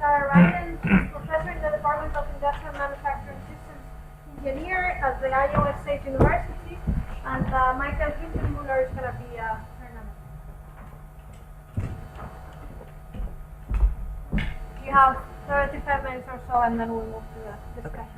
Ryan is professor in the Department of Industrial Manufacturing Systems Engineer at the Iowa State University, and Michael Hindenmuller is going to be Fernando. You have 35 minutes or so, and then we'll move to the discussion.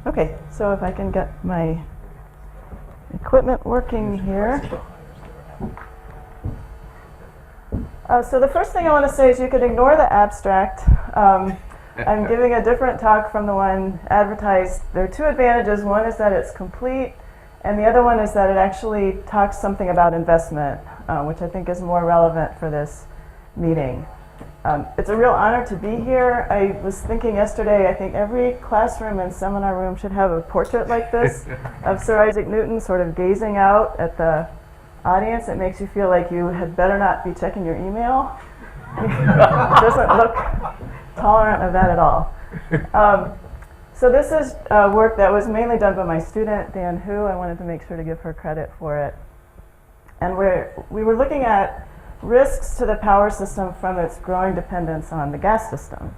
Okay, so if I can get my equipment working here. So the first thing I want to say is you could ignore the abstract. I'm giving a different talk from the one advertised. There are two advantages. One is that it's complete, and the other one is that it actually talks something about investment, which I think is more relevant for this meeting. It's a real honor to be here. I was thinking yesterday, I think every classroom and seminar room should have a portrait like this of Sir Isaac Newton sort of gazing out at the audience. It makes you feel like you had better not be checking your email. It doesn't look tolerant of that at all. So this is work that was mainly done by my student, Dan Hu. I wanted to make sure to give her credit for it. And we were looking at risks to the power system from its growing dependence on the gas system.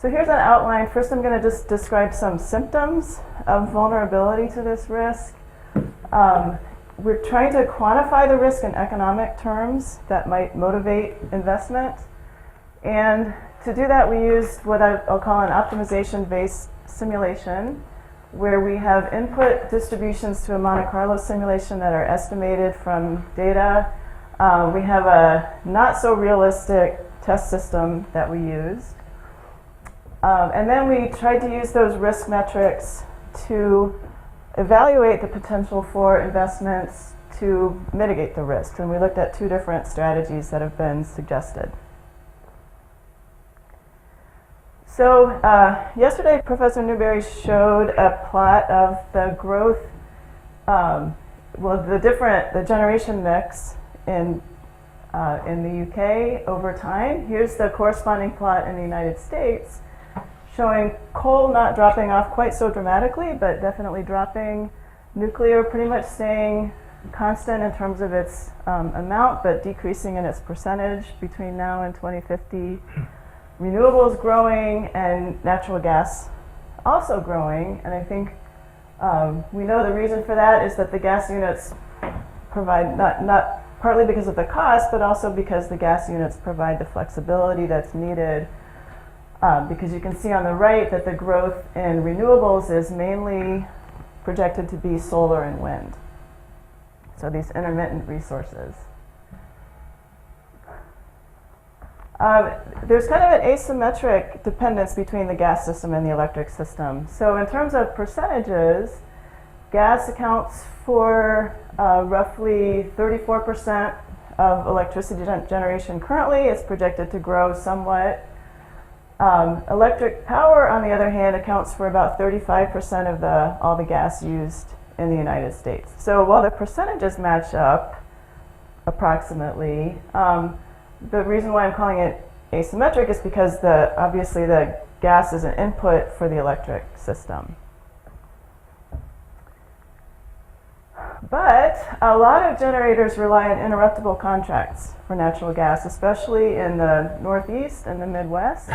So here's an outline. First, I'm going to just describe some symptoms of vulnerability to this risk. We're trying to quantify the risk in economic terms that might motivate investment. And to do that, we used what I'll call an optimization-based simulation, where we have input distributions to a Monte Carlo simulation that are estimated from data. We have a not so realistic test system that we used. And then we tried to use those risk metrics to evaluate the potential for investments to mitigate the risk. And we looked at two different strategies that have been suggested. So yesterday, Professor Newberry showed a plot of the growth, the generation mix in the UK over time. Here's the corresponding plot in the United States, showing coal not dropping off quite so dramatically, but definitely dropping. Nuclear pretty much staying constant in terms of its amount, but decreasing in its percentage between now and 2050. Renewables growing, and natural gas also growing. And I think we know the reason for that is that the gas units provide, not partly because of the cost, but also because the gas units provide the flexibility that's needed. Because you can see on the right that the growth in renewables is mainly projected to be solar and wind. So these intermittent resources. There's kind of an asymmetric dependence between the gas system and the electric system. So in terms of percentages, gas accounts for roughly 34% of electricity generation currently. It's projected to grow somewhat. Electric power, on the other hand, accounts for about 35% of all the gas used in the United States. So while the percentages match up approximately, the reason why I'm calling it asymmetric is because obviously the gas is an input for the electric system. But a lot of generators rely on interruptible contracts for natural gas, especially in the Northeast and the Midwest,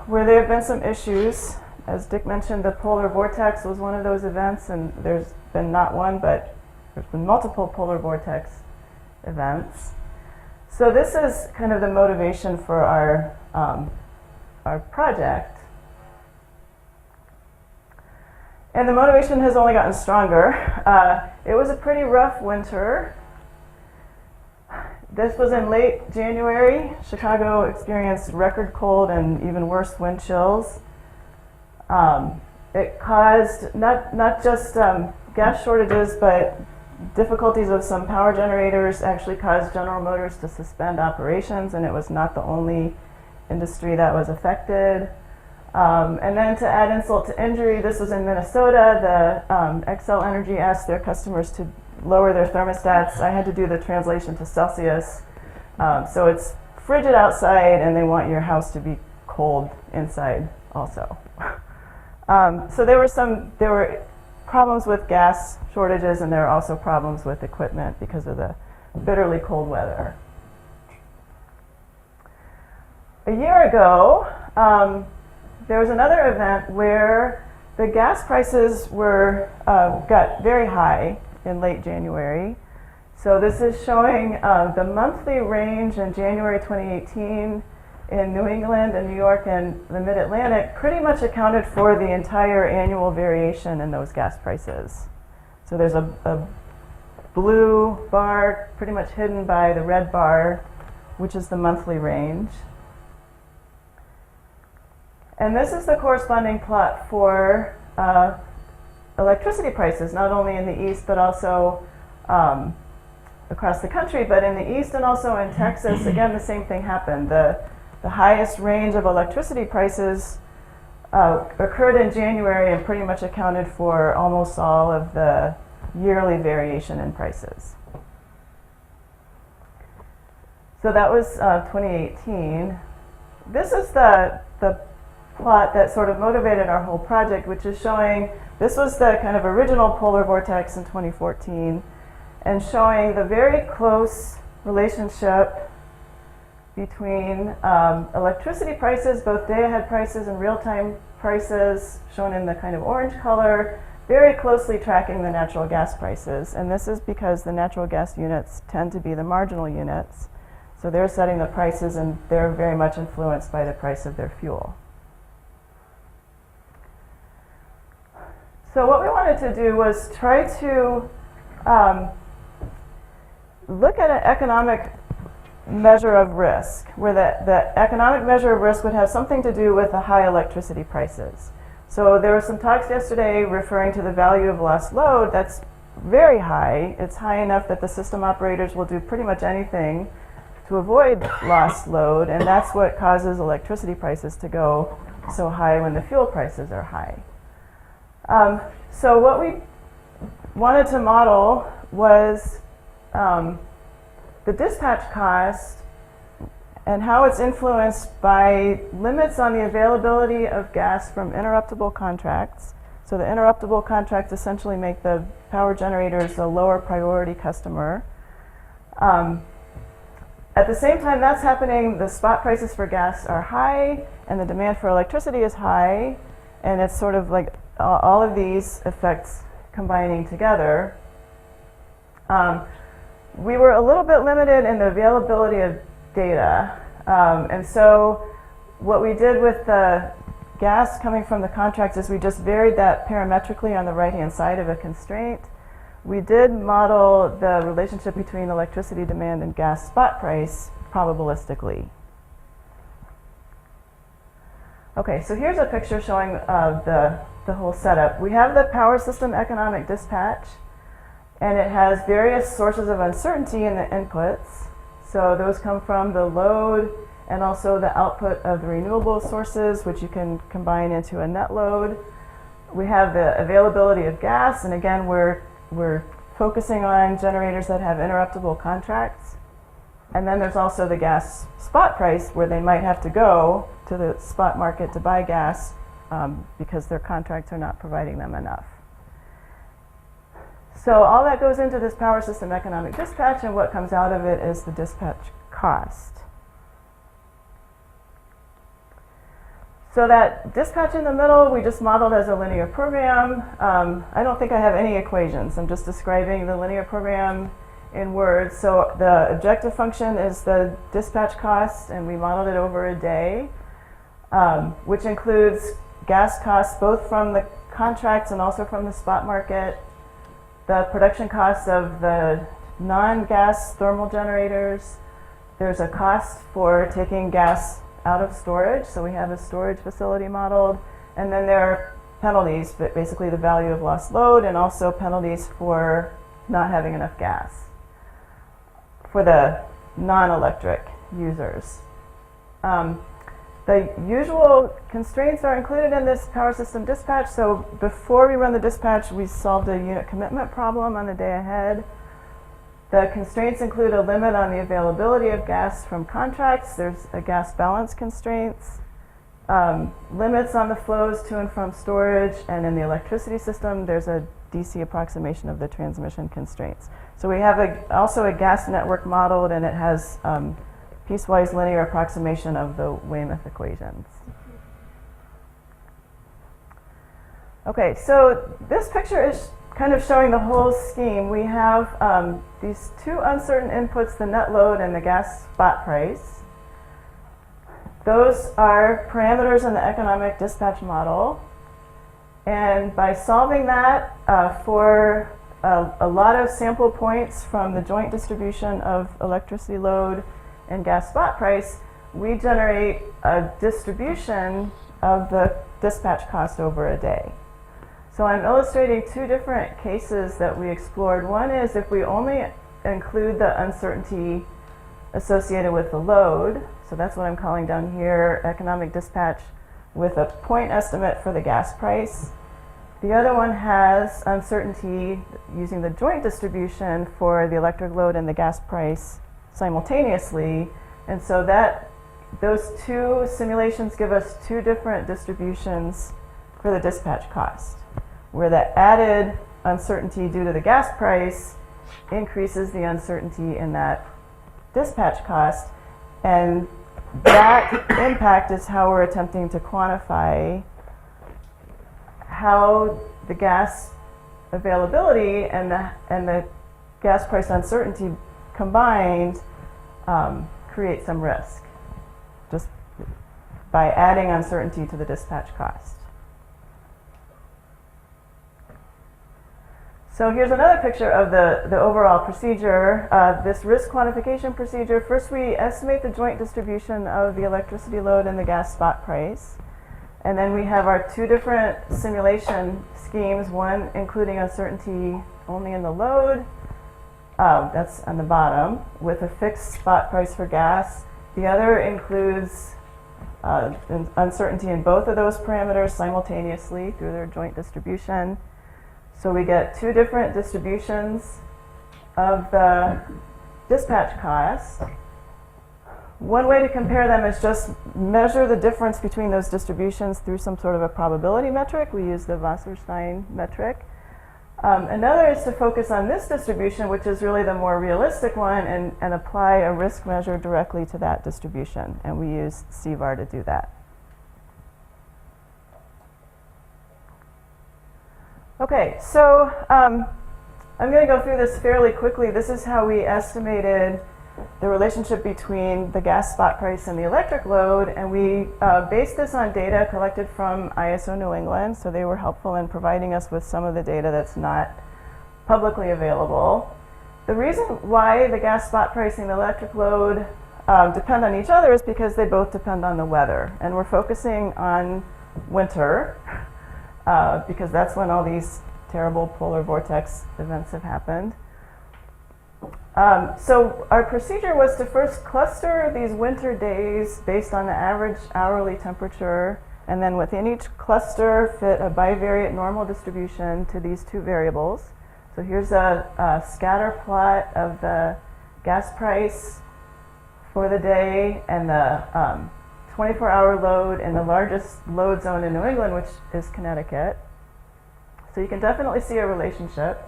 where there have been some issues. As Dick mentioned, the polar vortex was one of those events, and there's been not one, but there's been multiple polar vortex events. So this is kind of the motivation for our project. And the motivation has only gotten stronger. It was a pretty rough winter. This was in late January. Chicago experienced record cold and even worse wind chills. It caused not just gas shortages, but difficulties of some power generators actually caused General Motors to suspend operations, and it was not the only industry that was affected. And then to add insult to injury, this was in Minnesota. The Xcel Energy asked their customers to lower their thermostats. I had to do the translation to Celsius So it's frigid outside, and they want your house to be cold inside also. So there were problems with gas shortages, and there are also problems with equipment because of the bitterly cold weather. A year ago, there was another event where the gas prices got very high in late January. So this is showing the monthly range in January 2018 in New England and New York and the Mid-Atlantic pretty much accounted for the entire annual variation in those gas prices. So there's a blue bar pretty much hidden by the red bar, which is the monthly range. And this is the corresponding plot for electricity prices, not only in the East, but also across the country, but in the East and also in Texas. Again, the same thing happened. The highest range of electricity prices occurred in January and pretty much accounted for almost all of the yearly variation in prices. So that was 2018. This is the plot that sort of motivated our whole project, which is showing, this was the kind of original polar vortex in 2014, and showing the very close relationship between electricity prices, both day-ahead prices and real-time prices, shown in the kind of orange color, very closely tracking the natural gas prices. And this is because the natural gas units tend to be the marginal units. So they're setting the prices, and they're very much influenced by the price of their fuel. So what we wanted to do was try to look at an economic measure of risk, where the economic measure of risk would have something to do with the high electricity prices. So there were some talks yesterday referring to the value of lost load. That's very high. It's high enough that the system operators will do pretty much anything to avoid lost load, and that's what causes electricity prices to go so high when the fuel prices are high. So what we wanted to model was the dispatch cost and how it's influenced by limits on the availability of gas from interruptible contracts. So the interruptible contracts essentially make the power generators a lower priority customer. At the same time that's happening, the spot prices for gas are high and the demand for electricity is high, and it's sort of like all of these effects combining together. We were a little bit limited in the availability of data, and so what we did with the gas coming from the contracts is we just varied that parametrically on the right-hand side of a constraint. We did model the relationship between electricity demand and gas spot price probabilistically. Okay, so here's a picture showing the whole setup. We have the power system economic dispatch, and it has various sources of uncertainty in the inputs. So those come from the load and also the output of the renewable sources, which you can combine into a net load. We have the availability of gas, and again, we're focusing on generators that have interruptible contracts. And then there's also the gas spot price, where they might have to go to the spot market to buy gas because their contracts are not providing them enough. So all that goes into this power system economic dispatch, and what comes out of it is the dispatch cost. So that dispatch in the middle, we just modeled as a linear program. I don't think I have any equations. I'm just describing the linear program in words. So the objective function is the dispatch cost, and we modeled it over a day, which includes gas costs both from the contracts and also from the spot market, the production costs of the non-gas thermal generators. There's a cost for taking gas out of storage, so we have a storage facility modeled, and then there are penalties, but basically the value of lost load, and also penalties for not having enough gas for the non-electric users. The usual constraints are included in this power system dispatch. So before we run the dispatch, we solved a unit commitment problem on the day ahead. The constraints include a limit on the availability of gas from contracts. There's a gas balance constraints, limits on the flows to and from storage, and in the electricity system, there's a DC approximation of the transmission constraints. So we have also a gas network modeled, and it has piecewise linear approximation of the Weymouth equations. Okay, so this picture is kind of showing the whole scheme. We have these two uncertain inputs, the net load and the gas spot price. Those are parameters in the economic dispatch model. And by solving that for a lot of sample points from the joint distribution of electricity load and gas spot price, we generate a distribution of the dispatch cost over a day. So I'm illustrating two different cases that we explored. One is if we only include the uncertainty associated with the load, so that's what I'm calling down here, economic dispatch with a point estimate for the gas price. The other one has uncertainty using the joint distribution for the electric load and the gas price simultaneously. And so those two simulations give us two different distributions for the dispatch cost, where the added uncertainty due to the gas price increases the uncertainty in that dispatch cost. And that impact is how we're attempting to quantify how the gas availability and the gas price uncertainty combined create some risk, just by adding uncertainty to the dispatch cost. So here's another picture of the overall procedure. This risk quantification procedure, first we estimate the joint distribution of the electricity load and the gas spot price. And then we have our two different simulation schemes, one including uncertainty only in the load, that's on the bottom, with a fixed spot price for gas. The other includes uncertainty in both of those parameters simultaneously through their joint distribution. So we get two different distributions of the dispatch cost. One way to compare them is just measure the difference between those distributions through some sort of a probability metric. We use the Wasserstein metric. Another is to focus on this distribution, which is really the more realistic one, and apply a risk measure directly to that distribution. And we use CVAR to do that. Okay, so I'm going to go through this fairly quickly. This is how we estimated the relationship between the gas spot price and the electric load, and we based this on data collected from ISO New England, so they were helpful in providing us with some of the data that's not publicly available. The reason why the gas spot price and the electric load depend on each other is because they both depend on the weather, and we're focusing on winter because that's when all these terrible polar vortex events have happened. So our procedure was to first cluster these winter days based on the average hourly temperature, and then within each cluster fit a bivariate normal distribution to these two variables. So here's a scatter plot of the gas price for the day and the 24-hour load in the largest load zone in New England, which is Connecticut. So you can definitely see a relationship.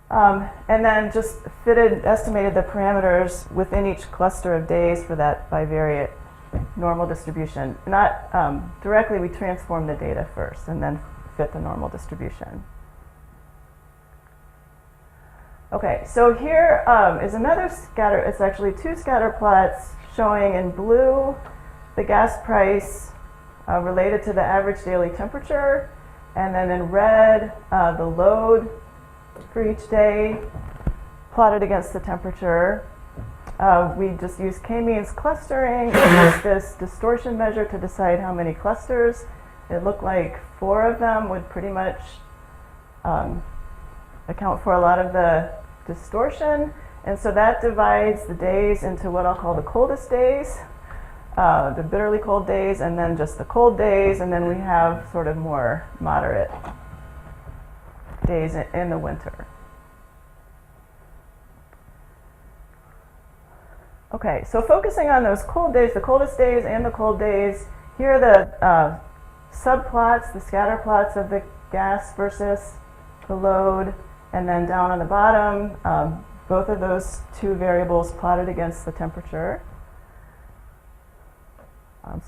And then just estimated the parameters within each cluster of days for that bivariate normal distribution. Not directly, we transform the data first and then fit the normal distribution. Okay, so here is another scatter. It's actually two scatter plots showing in blue the gas price related to the average daily temperature, and then in red the load for each day plotted against the temperature. We just use k-means clustering and use this distortion measure to decide how many clusters. It looked like 4 of them would pretty much account for a lot of the distortion, and so that divides the days into what I'll call the coldest days, the bitterly cold days, and then just the cold days, and then we have sort of more moderate days in the winter. Okay, so focusing on those cold days, the coldest days and the cold days, here are the subplots, the scatter plots of the gas versus the load, and then down on the bottom, both of those two variables plotted against the temperature.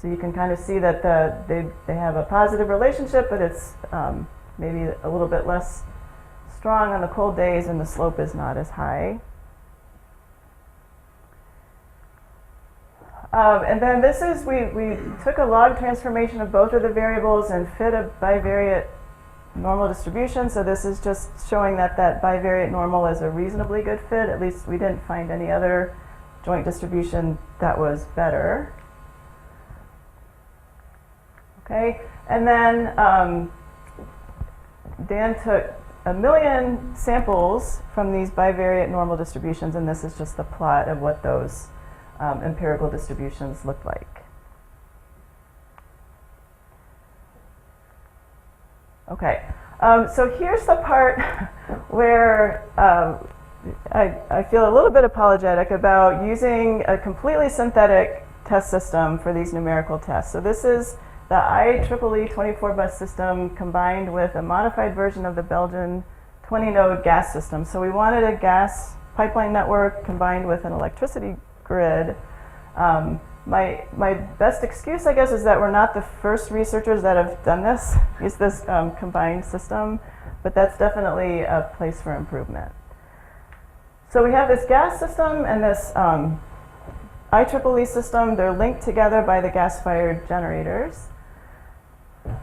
So you can kind of see that they have a positive relationship, but it's maybe a little bit less strong on the cold days, and the slope is not as high. And then this is, we took a log transformation of both of the variables and fit a bivariate normal distribution. So this is just showing that that bivariate normal is a reasonably good fit. At least we didn't find any other joint distribution that was better. Okay, and then Dan took 1 million samples from these bivariate normal distributions, and this is just the plot of what those empirical distributions look like. Okay, so here's the part where I feel a little bit apologetic about using a completely synthetic test system for these numerical tests. So this is the IEEE 24-bus system combined with a modified version of the Belgian 20-node gas system. So we wanted a gas pipeline network combined with an electricity grid. My best excuse, I guess, is that we're not the first researchers that have done this, use this combined system, but that's definitely a place for improvement. So we have this gas system and this IEEE system. They're linked together by the gas-fired generators.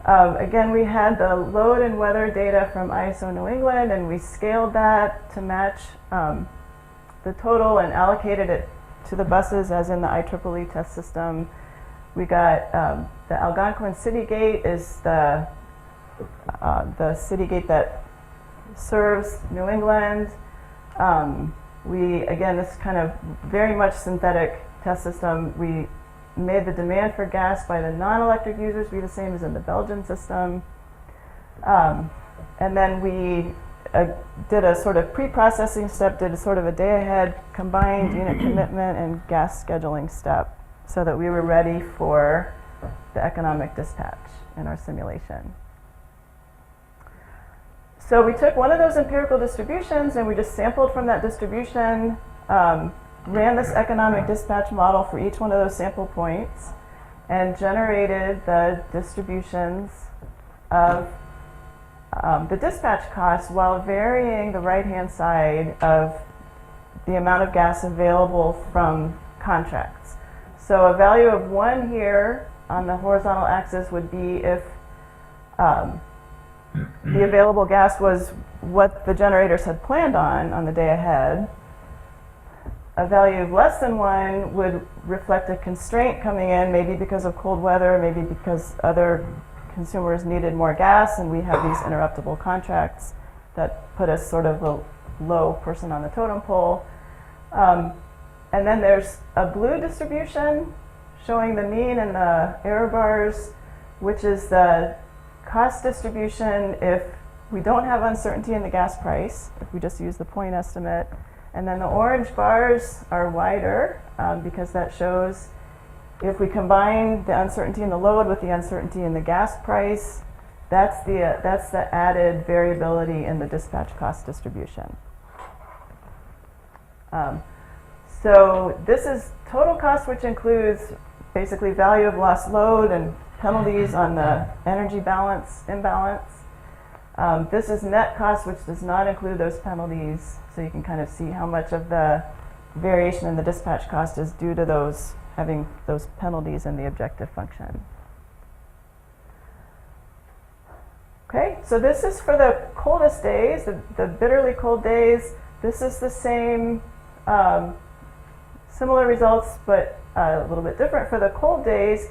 Again, we had the load and weather data from ISO New England, and we scaled that to match the total and allocated it to the buses as in the IEEE test system. We got the Algonquin City Gate is the city gate that serves New England. Again, this kind of very much synthetic test system. We made the demand for gas by the non-electric users be the same as in the Belgian system. And then we did a sort of pre-processing step, did a sort of a day-ahead combined unit commitment and gas scheduling step so that we were ready for the economic dispatch in our simulation. So we took one of those empirical distributions and we just sampled from that distribution, ran this economic dispatch model for each one of those sample points, and generated the distributions of the dispatch costs while varying the right-hand side of the amount of gas available from contracts. So a value of 1 here on the horizontal axis would be if the available gas was what the generators had planned on the day ahead. A value of less than 1 would reflect a constraint coming in, maybe because of cold weather, maybe because other consumers needed more gas, and we have these interruptible contracts that put us sort of a low person on the totem pole. And then there's a blue distribution showing the mean and the error bars, which is the cost distribution if we don't have uncertainty in the gas price, if we just use the point estimate. And then the orange bars are wider because that shows if we combine the uncertainty in the load with the uncertainty in the gas price, that's the added variability in the dispatch cost distribution. So this is total cost, which includes basically value of lost load and penalties on the energy balance imbalance. This is net cost, which does not include those penalties. So you can kind of see how much of the variation in the dispatch cost is due to those having those penalties in the objective function. Okay, so this is for the coldest days, the bitterly cold days. This is the same, similar results, but a little bit different for the cold days.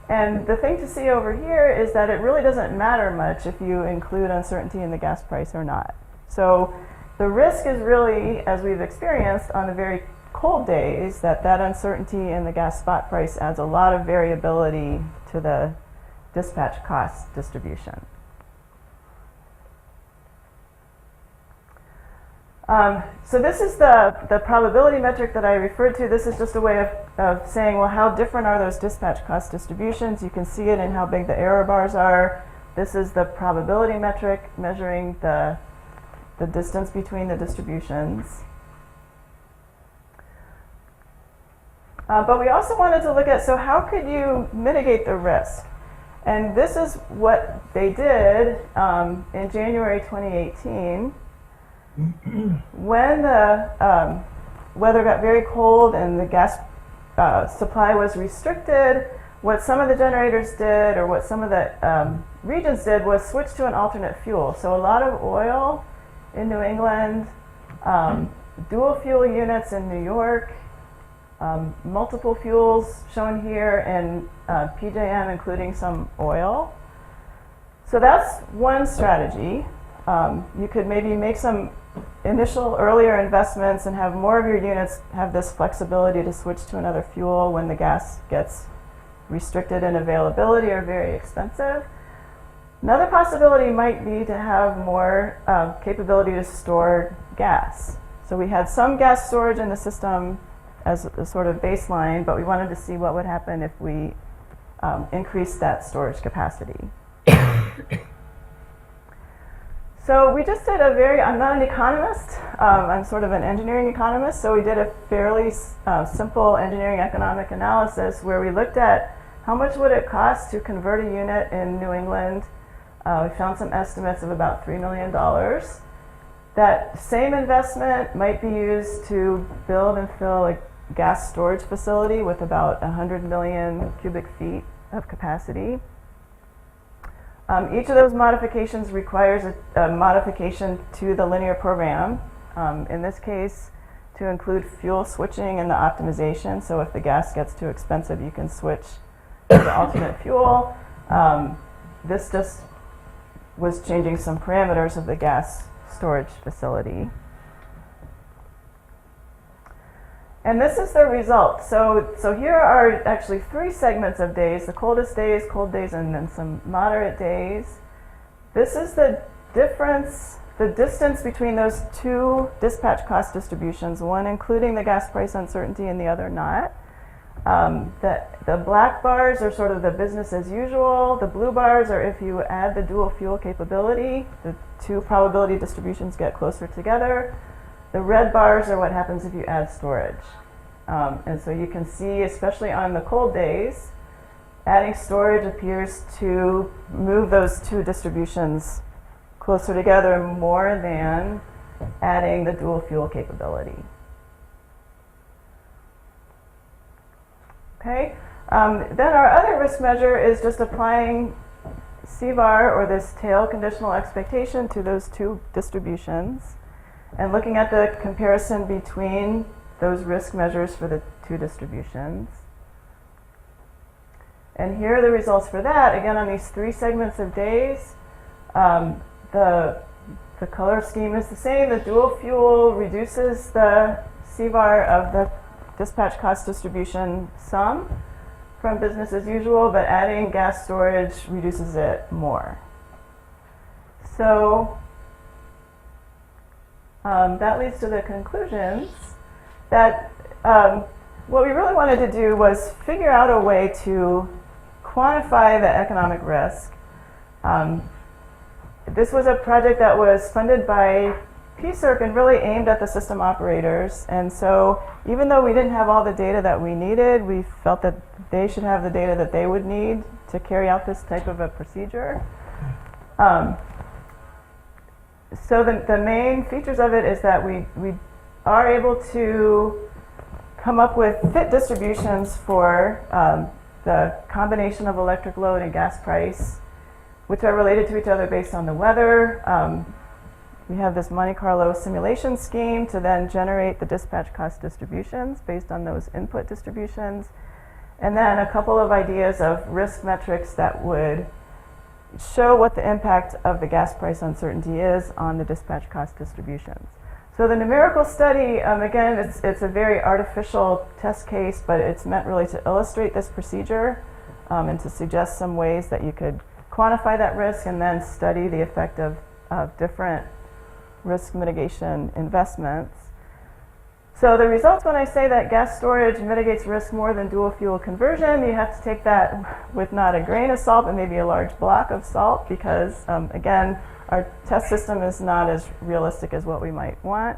And the thing to see over here is that it really doesn't matter much if you include uncertainty in the gas price or not. So the risk is really, as we've experienced on the very cold days, that uncertainty in the gas spot price adds a lot of variability to the dispatch cost distribution. So this is the probability metric that I referred to. This is just a way of saying, well, how different are those dispatch cost distributions? You can see it in how big the error bars are. This is the probability metric measuring the distance between the distributions. But we also wanted to look at, so how could you mitigate the risk? And this is what they did in January 2018. When the weather got very cold and the gas supply was restricted, what some of the generators did, or what some of the regions did, was switch to an alternate fuel. So a lot of oil in New England, dual fuel units in New York, multiple fuels shown here in PJM, including some oil. So that's one strategy. You could maybe make some initial earlier investments and have more of your units have this flexibility to switch to another fuel when the gas gets restricted in availability or very expensive. Another possibility might be to have more capability to store gas. So we had some gas storage in the system as a sort of baseline, but we wanted to see what would happen if we increased that storage capacity. So we just did I'm not an economist, I'm sort of an engineering economist, so we did a fairly simple engineering economic analysis where we looked at how much would it cost to convert a unit in New England. We found some estimates of about $3 million. That same investment might be used to build and fill a gas storage facility with about 100 million cubic feet of capacity. Each of those modifications requires a modification to the linear program. In this case, to include fuel switching and the optimization. So if the gas gets too expensive, you can switch to the alternate fuel. This just was changing some parameters of the gas storage facility. And this is the result. So here are actually 3 segments of days: the coldest days, cold days, and then some moderate days. This is the difference, the distance between those 2 dispatch cost distributions, one including the gas price uncertainty and the other not. The black bars are sort of the business as usual. The blue bars are if you add the dual fuel capability, the 2 probability distributions get closer together. The red bars are what happens if you add storage. And so you can see, especially on the cold days, adding storage appears to move those 2 distributions closer together more than adding the dual fuel capability. Okay. Then our other risk measure is just applying CVAR, or this tail conditional expectation, to those 2 distributions, and looking at the comparison between those risk measures for the 2 distributions. And here are the results for that. Again, on these 3 segments of days, the color scheme is the same. The dual fuel reduces the CVAR of the dispatch cost distribution sum from business as usual, but adding gas storage reduces it more. So that leads to the conclusions that what we really wanted to do was figure out a way to quantify the economic risk. This was a project that was funded by PSERC and really aimed at the system operators. And so even though we didn't have all the data that we needed, we felt that they should have the data that they would need to carry out this type of a procedure. So the main features of it is that we are able to come up with fit distributions for the combination of electric load and gas price, which are related to each other based on the weather. We have this Monte Carlo simulation scheme to then generate the dispatch cost distributions based on those input distributions. And then a couple of ideas of risk metrics that would show what the impact of the gas price uncertainty is on the dispatch cost distributions. So the numerical study, again, it's a very artificial test case, but it's meant really to illustrate this procedure and to suggest some ways that you could quantify that risk and then study the effect of different risk mitigation investments. So the results when I say that gas storage mitigates risk more than dual fuel conversion, you have to take that with not a grain of salt, but maybe a large block of salt, because again, our test system is not as realistic as what we might want.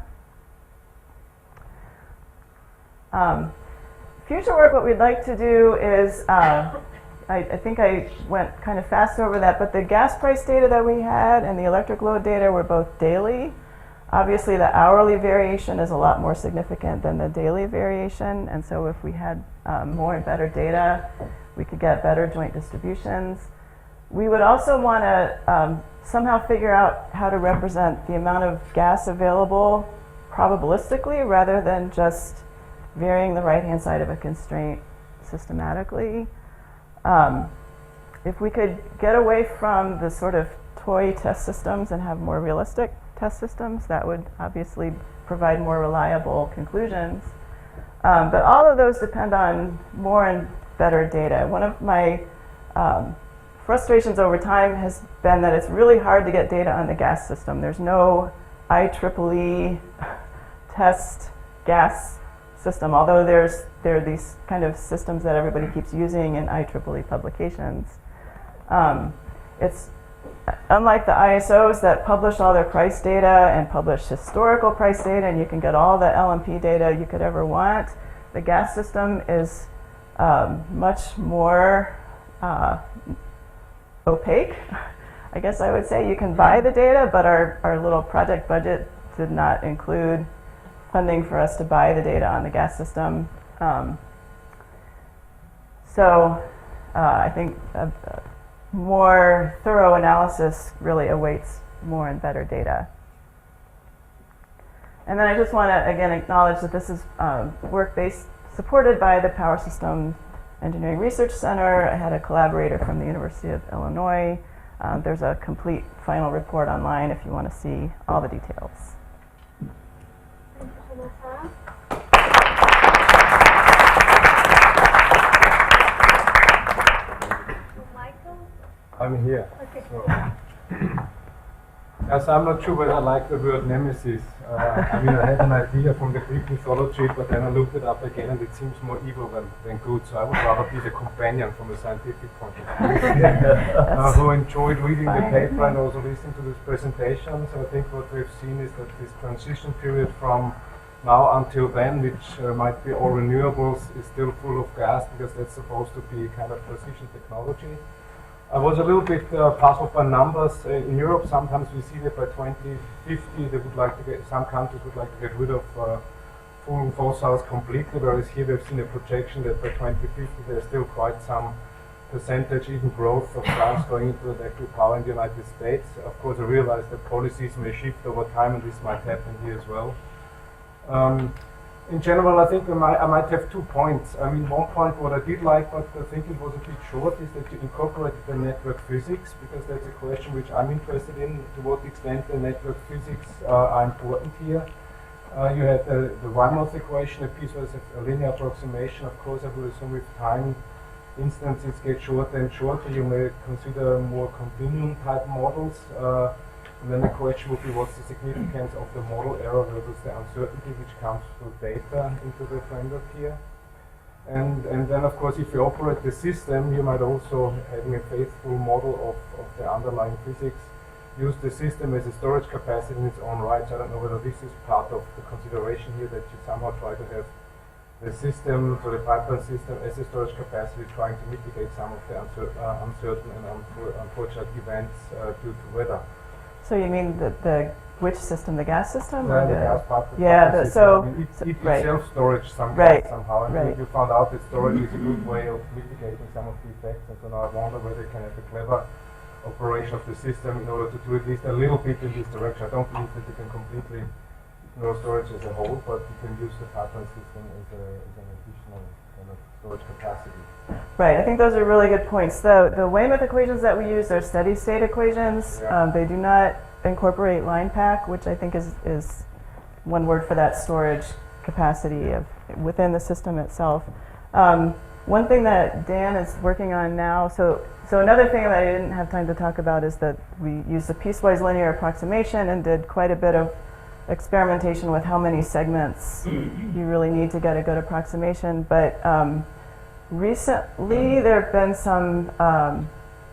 Future work, what we'd like to do is, I think I went kind of fast over that, but the gas price data that we had and the electric load data were both daily. Obviously, the hourly variation is a lot more significant than the daily variation, and so if we had more and better data, we could get better joint distributions. We would also want to somehow figure out how to represent the amount of gas available probabilistically rather than just varying the right-hand side of a constraint systematically. If we could get away from the sort of toy test systems and have more realistic test systems, that would obviously provide more reliable conclusions. But all of those depend on more and better data. One of my frustrations over time has been that it's really hard to get data on the gas system. There's no IEEE test gas system, although there are these kind of systems that everybody keeps using in IEEE publications. It's unlike the ISOs that publish all their price data and publish historical price data, and you can get all the LMP data you could ever want. The gas system is much more opaque, I guess I would say. You can buy the data, but our little project budget did not include funding for us to buy the data on the gas system. I think more thorough analysis really awaits more and better data. And then I just want to again acknowledge that this is work supported by the Power Systems Engineering Research Center. I had a collaborator from the University of Illinois. There's a complete final report online if you want to see all the details. Thank you so much, Sarah. Michael? I'm here. Okay. So, yes, I'm not sure whether I like the word nemesis. I mean, I had an idea from the Greek mythology, but then I looked it up again and it seems more evil than good. So I would rather be the companion from a scientific point of view. Who enjoyed reading the paper and also listening to this presentation. So I think what we've seen is that this transition period from now until then, which might be all renewables, is still full of gas because that's supposed to be kind of precision technology. I was a little bit puzzled by numbers. In Europe, sometimes we see that by 2050, they would like to get, some countries would like to get rid of full fossils completely, whereas here we've seen a projection that by 2050 there's still quite some percentage, even growth of gas going into electric power in the United States. Of course, I realize that policies may shift over time, and this might happen here as well. In general, I think I might have 2 points. I mean, one point what I did like, but I think it was a bit short, is that you incorporated the network physics, because that's a question which I'm interested in, to what extent the network physics are important here. You had the Riemann equation, a piece was a linear approximation. Of course, I would assume with time instances get shorter and shorter, you may consider more continuum type models. And then the question would be, what's the significance of the model error versus the uncertainty which comes through data into the framework here. And then, of course, if you operate the system, you might also, having a faithful model of the underlying physics, use the system as a storage capacity in its own right. So I don't know whether this is part of the consideration here, that you somehow try to have the system, so the pipeline system, as a storage capacity, trying to mitigate some of the uncertain and unfortunate events due to weather. So you mean which system, the gas system? The gas part. Yeah, it self-storage somehow. And you found out that storage is a good way of mitigating some of the effects. And so now I wonder whether you can have a clever operation of the system in order to do at least a little bit in this direction. I don't believe that you can completely ignore storage as a whole, but you can use the pipeline system as an additional kind of storage capacity. Right, I think those are really good points. The Weymouth equations that we use are steady state equations. Yeah. They do not incorporate line pack, which I think is one word for that storage capacity within the system itself. One thing that Dan is working on now, so another thing that I didn't have time to talk about is that we used a piecewise linear approximation and did quite a bit of experimentation with how many segments you really need to get a good approximation. But recently there have been some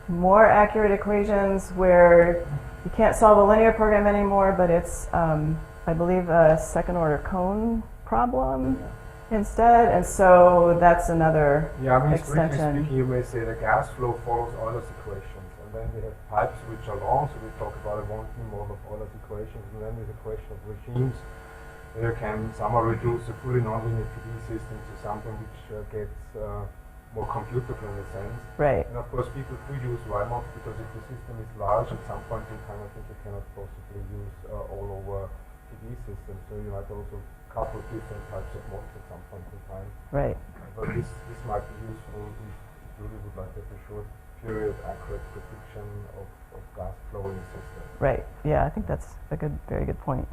more accurate equations where you can't solve a linear program anymore, but it's, I believe, a second order cone problem instead, and so that's another Yeah, I mean, strictly extension. speaking, you may say the gas flow follows Euler's equations, and then we have pipes which are long, so we talk about a 1D model of Euler's equations, and then there's a question of regimes. Some are reduced to fully nonlinear PD systems to something which gets more computable in a sense. Right. And of course, people do use Riemann because if the system is large, at some point in time, I think you cannot possibly use all over PD systems. So you might also couple different types of models at some point in time. Right. But this might be useful if you really would like to have a short period accurate prediction of gas flow in the system. Right. Yeah, I think that's a very good point.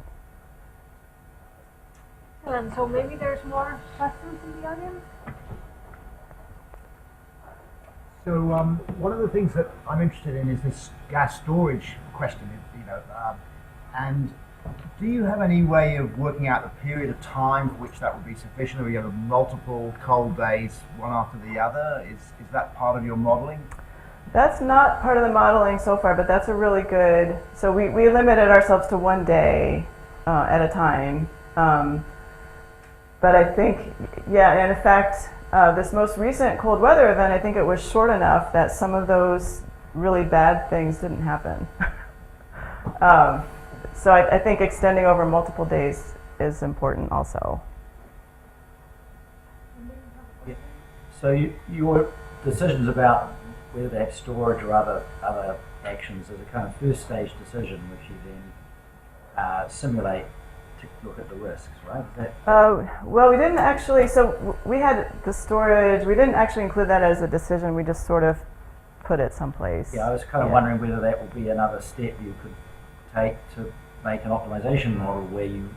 And so maybe there's more questions in the audience? So one of the things that I'm interested in is this gas storage question, and do you have any way of working out the period of time for which that would be sufficient, or you have multiple cold days, one after the other? Is that part of your modeling? That's not part of the modeling so far, but that's a really good, so we limited ourselves to 1 day at a time. But I think, yeah, and in fact, this most recent cold weather event, I think it was short enough that some of those really bad things didn't happen. So I think extending over multiple days is important also. So your decisions about whether to have storage or other actions is a kind of first stage decision, which you then simulate to look at the risks, right? Well, we didn't actually, so we had the storage, we didn't actually include that as a decision, we just sort of put it someplace. Yeah, I was kind of wondering whether that would be another step you could take to make an optimization model where you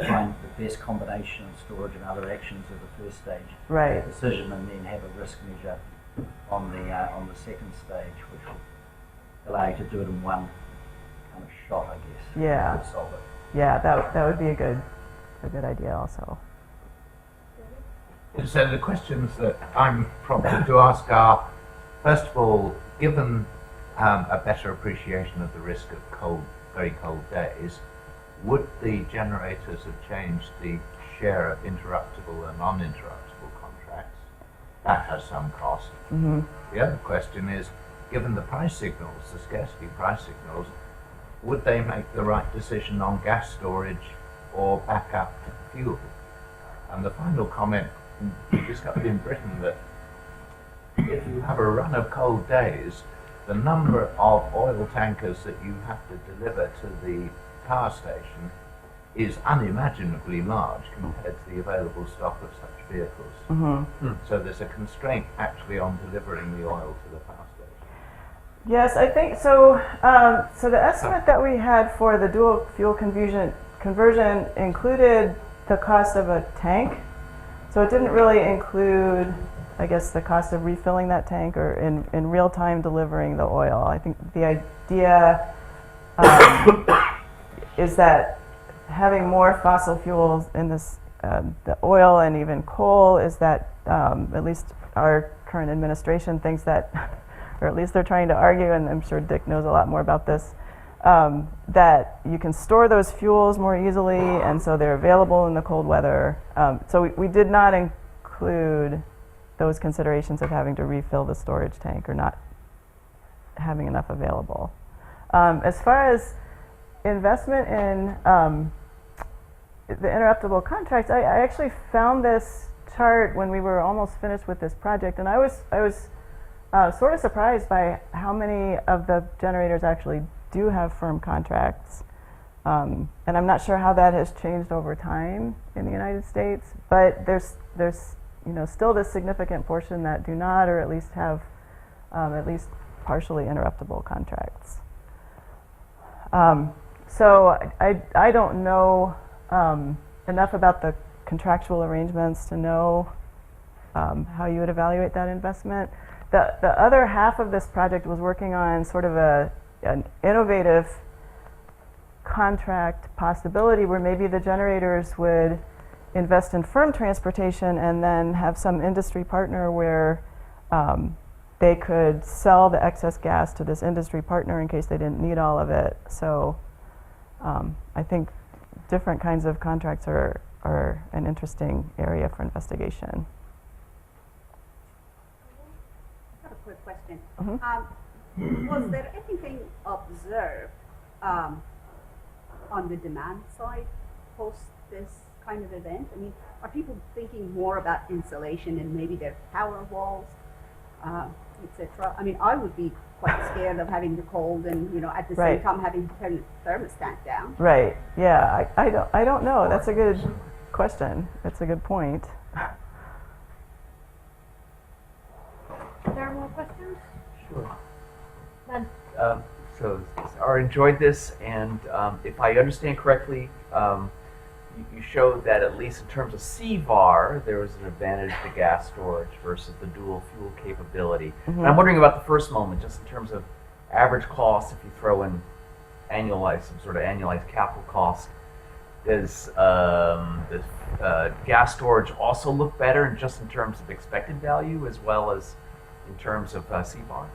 find the best combination of storage and other actions as a first stage decision, and then have a risk measure on the second stage, which will allow you to do it in one kind of shot, I guess. Yeah. To solve it. Yeah, that would be a good idea also. So the questions that I'm prompted to ask are, first of all, given a better appreciation of the risk of very cold days, would the generators have changed the share of interruptible and non-interruptible contracts? That has some cost. Mm-hmm. The other question is, given the price signals, the scarcity price signals, would they make the right decision on gas storage or backup fuel? And the final comment, we discovered in Britain that if you have a run of cold days, the number of oil tankers that you have to deliver to the power station is unimaginably large compared to the available stock of such vehicles. Mm-hmm. So there's a constraint actually on delivering the oil to the power station. Yes, I think so. So the estimate that we had for the dual fuel conversion included the cost of a tank. So it didn't really include, I guess, the cost of refilling that tank or in real time delivering the oil. I think the idea is that having more fossil fuels in this, the oil and even coal, is that at least our current administration thinks that, or at least they're trying to argue, and I'm sure Dick knows a lot more about this, that you can store those fuels more easily, and so they're available in the cold weather. So we did not include those considerations of having to refill the storage tank or not having enough available. As far as investment in the interruptible contracts, I actually found this chart when we were almost finished with this project, and I was sort of surprised by how many of the generators actually do have firm contracts. And I'm not sure how that has changed over time in the United States, but there's still this significant portion that do not, or at least have at least partially interruptible contracts. So I don't know enough about the contractual arrangements to know how you would evaluate that investment. The other half of this project was working on sort of an innovative contract possibility where maybe the generators would invest in firm transportation and then have some industry partner where they could sell the excess gas to this industry partner in case they didn't need all of it. So I think different kinds of contracts are an interesting area for investigation. I have a quick question. Mm-hmm. Was there anything observed on the demand side post this kind of event? I mean, are people thinking more about insulation and maybe their power walls, etc.? I mean, I would be quite scared of having the cold and, you know, at the same time having to turn the thermostat down. Right. Yeah. I don't know. That's a good question. That's a good point. Are there more questions? Sure. Then, So I enjoyed this, and if I understand correctly, you showed that at least in terms of CVAR, there was an advantage to gas storage versus the dual fuel capability. Mm-hmm. And I'm wondering about the first moment, just in terms of average cost, if you throw in some sort of annualized capital cost, does the gas storage also look better, just in terms of expected value as well as in terms of CVAR?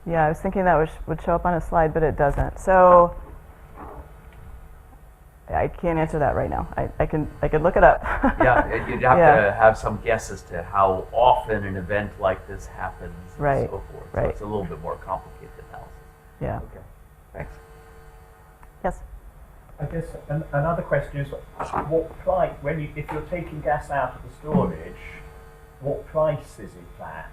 Yeah, I was thinking that would show up on a slide, but it doesn't. So I can't answer that right now. I can look it up. Yeah, you'd have to have some guess as to how often an event like this happens and so forth. So it's a little bit more complicated analysis. Yeah. Okay, thanks. Yes. I guess another question is, what price, if you're taking gas out of the storage, what price is it at?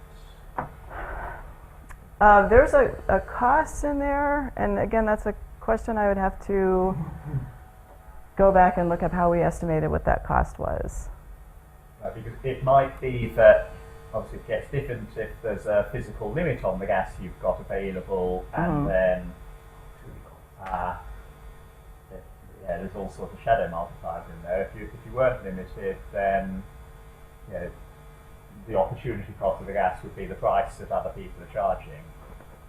There's a cost in there, and again, that's a question I would have to go back and look up how we estimated what that cost was. Because it might be that, obviously it gets different if there's a physical limit on the gas you've got available, and then there's all sorts of shadow multipliers in there. If you weren't limited, then the opportunity cost of the gas would be the price that other people are charging.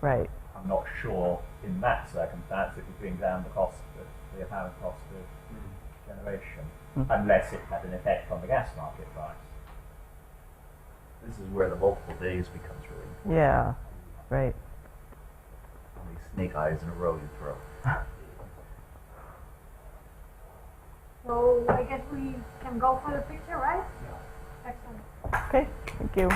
Right. I'm not sure in that circumstance if you bring down the apparent cost of generation, unless it had an effect on the gas market price. This is where the multiple days becomes really important. Yeah. Right. How many snake eyes in a row you throw. so I guess we can go for the picture, right? Excellent. Okay. Thank you.